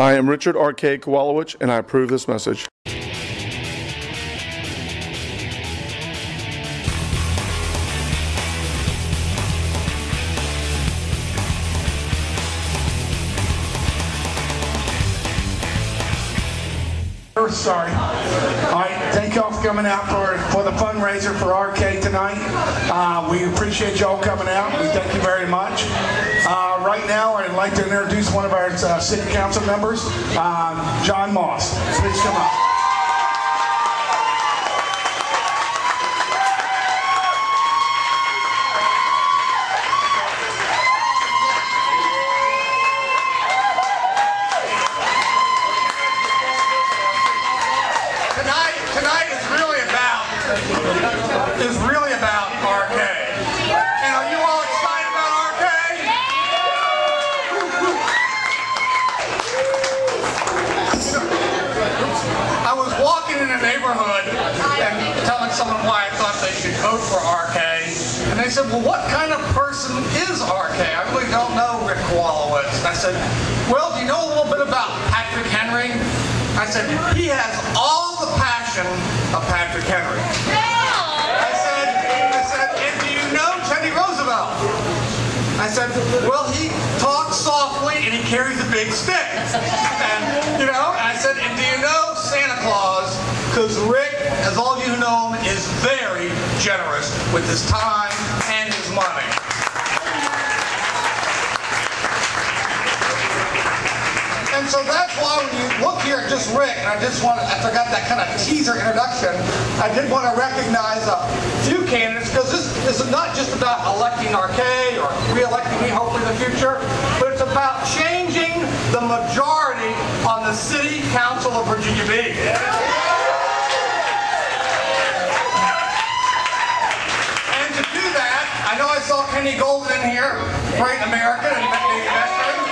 I am Richard R.K. Kowalewitch, and I approve this message. Sorry. All right, thank y'all for coming out for the fundraiser for RK tonight. We appreciate y'all coming out. We thank you very much. Right now, I'd like to introduce one of our city council members, John Moss. Please come up. Is really about RK. And are you all excited about RK? I was walking in a neighborhood and telling someone why I thought they should vote for RK. And they said, well, what kind of person is RK? I really don't know Rick Kowalewitch. And I said, well, do you know a little bit about Patrick Henry? I said, he has all the passion of Patrick Henry. Roosevelt. I said, well, he talks softly and he carries a big stick. And, you know, I said, and do you know Santa Claus? Because Rick, as all of you who know him, is very generous with his time and his money. And so that's why when you look here at just Rick, and I forgot that kind of teaser introduction, I did want to recognize a few candidates, because this is not just about electing RK or re-electing me hopefully in the future, but it's about changing the majority on the City Council of Virginia Beach. And to do that, I know I saw Kenny Golden in here, great American and Navy veteran.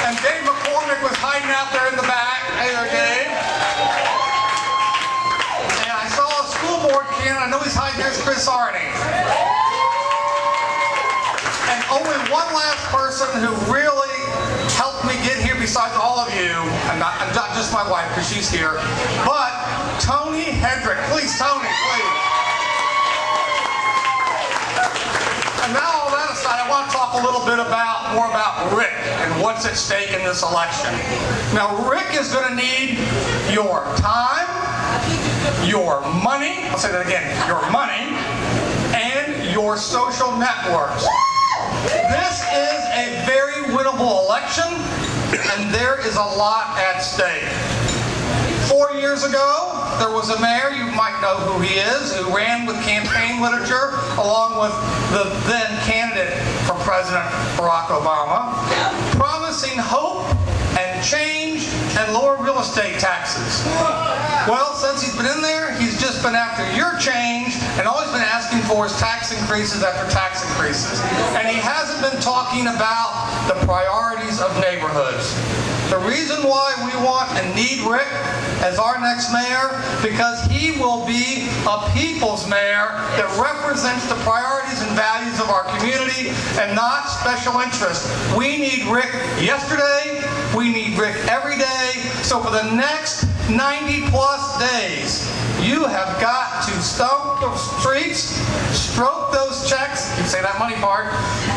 And Dave McCormick was hiding out there in the back. Hey there, Dave. And I saw a school board candidate. I know he's hiding there. It's Chris Arney. And only one last person who really helped me get here besides all of you, and not just my wife because she's here, but Tony Hedrick. Please, Tony, please. And now all that aside, I want to talk a little bit more about Rick and what's at stake in this election. Now, Rick is going to need your time, your money, I'll say that again, your money, and your social networks. This is a very winnable election, and there is a lot at stake. 4 years ago, there was a mayor, you might know who he is, who ran with campaign literature along with the then candidate for President Barack Obama, promising hope and change and lower real estate taxes. Well, since he's been in there, he's just been after your change and all he's been asking for is tax increases after tax increases. And he hasn't been talking about the priorities of neighborhoods. The reason why we want and need Rick as our next mayor, because he will be a people's mayor that represents the priorities and values of our community and not special interest. We need Rick yesterday, we need Rick every day, so for the next 90 plus days, you have got to stomp the streets, stroke those checks, you say that money part,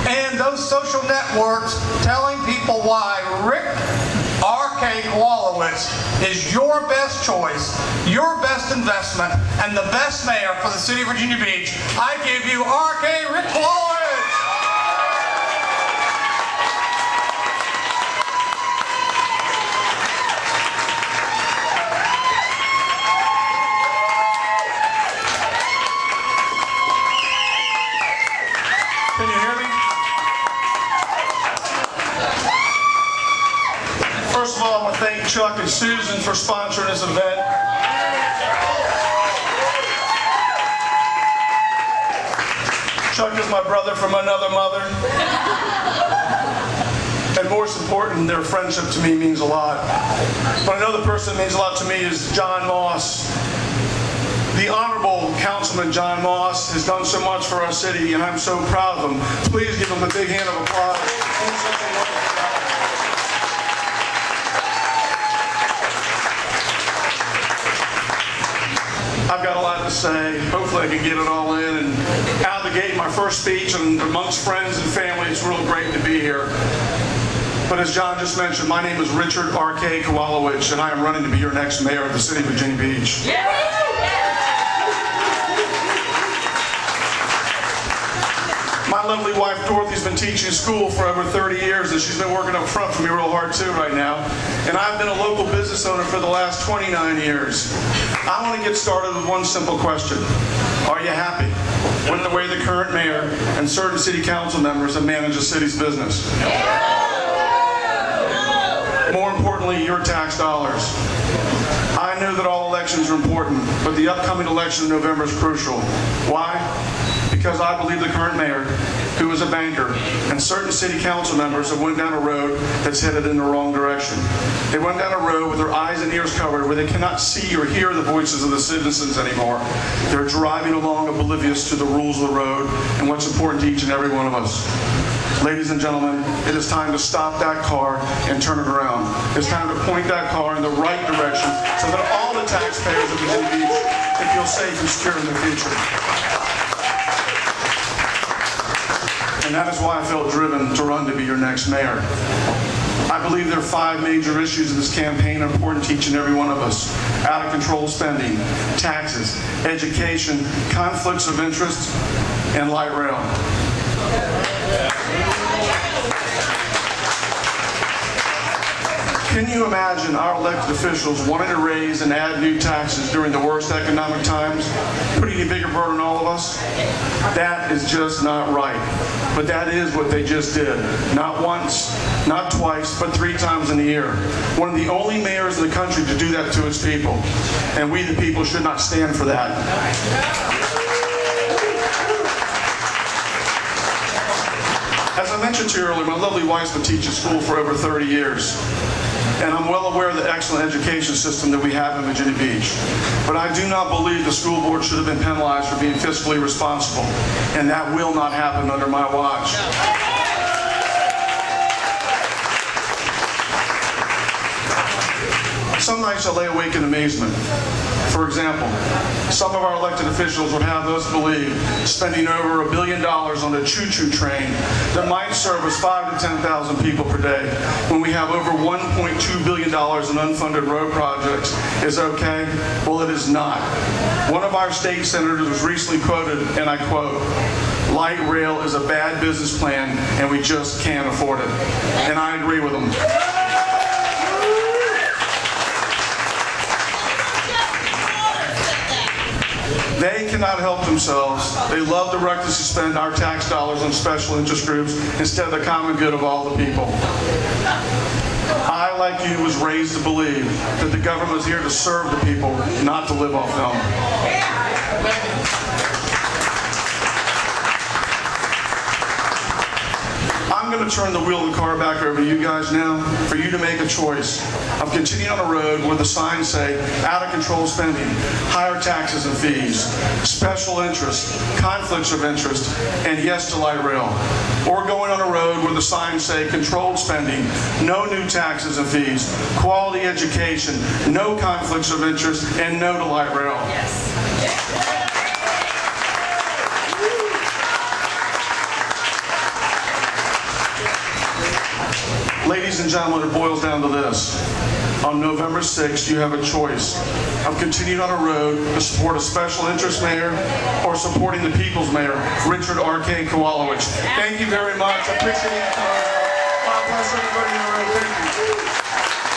and those social networks telling people why Rick R.K. Kowalewitch is your best choice, your best investment, and the best mayor for the city of Virginia Beach. I give you R.K. Rick Kowalewitch. Can you hear me? First of all, I want to thank Chuck and Susan for sponsoring this event. Chuck is my brother from another mother. And most important, their friendship to me means a lot. But another person that means a lot to me is John Moss. The Honorable Councilman John Moss has done so much for our city, and I'm so proud of him. Please give him a big hand of applause. say. Hopefully I can get it all in. And out of the gate, my first speech, and amongst friends and family, it's real great to be here. But as John just mentioned, my name is Richard R.K. Kowalewitch, and I am running to be your next mayor of the city of Virginia Beach. My lovely wife Dorothy's been teaching school for over 30 years, and she's been working up front for me real hard too right now. And I've been a local business owner for the last 29 years. I want to get started with one simple question. Are you happy with the way the current mayor and certain city council members have managed the city's business? More importantly, your tax dollars. I know that all elections are important, but the upcoming election in November is crucial. Why? Because I believe the current mayor, who is a banker, and certain city council members have went down a road that's headed in the wrong direction. They went down a road with their eyes and ears covered where they cannot see or hear the voices of the citizens anymore. They're driving along oblivious to the rules of the road and what's important to each and every one of us. Ladies and gentlemen, it is time to stop that car and turn it around. It's time to point that car in the right direction so that all the taxpayers of Virginia Beach can feel safe and secure in the future. And that is why I felt driven to run to be your next mayor. I believe there are 5 major issues in this campaign important to each and every one of us. Out of control spending, taxes, education, conflicts of interest, and light rail. Can you imagine our elected officials wanting to raise and add new taxes during the worst economic times, putting a bigger burden on all of us? That is just not right. But that is what they just did. Not once, not twice, but 3 times in a year. One of the only mayors in the country to do that to its people. And we, the people, should not stand for that. As I mentioned to you earlier, my lovely wife's been teaching school for over 30 years. And I'm well aware of the excellent education system that we have in Virginia Beach. But I do not believe the school board should have been penalized for being fiscally responsible. And that will not happen under my watch. Some nights I lay awake in amazement. For example, some of our elected officials would have us believe spending over $1 billion on a choo-choo train that might service 5,000 to 10,000 people per day when we have over $1.2 billion in unfunded road projects is okay? Well, it is not. One of our state senators was recently quoted, and I quote, "Light rail is a bad business plan and we just can't afford it." And I agree with him. They cannot help themselves. They love to recklessly spend our tax dollars on special interest groups instead of the common good of all the people. I, like you, was raised to believe that the government is here to serve the people, not to live off them. I'm going to turn the wheel of the car back over to you guys now for you to make a choice of continuing on a road where the signs say out of control spending, higher taxes and fees, special interests, conflicts of interest, and yes to light rail. Or going on a road where the signs say controlled spending, no new taxes and fees, quality education, no conflicts of interest, and no to light rail. Yes. Ladies and gentlemen, it boils down to this. On November 6th, you have a choice of continuing on a road to support a special interest mayor or supporting the people's mayor, Richard R.K. Kowalewitch. Thank you very much. I appreciate your time. God bless everybody in the room. Thank you.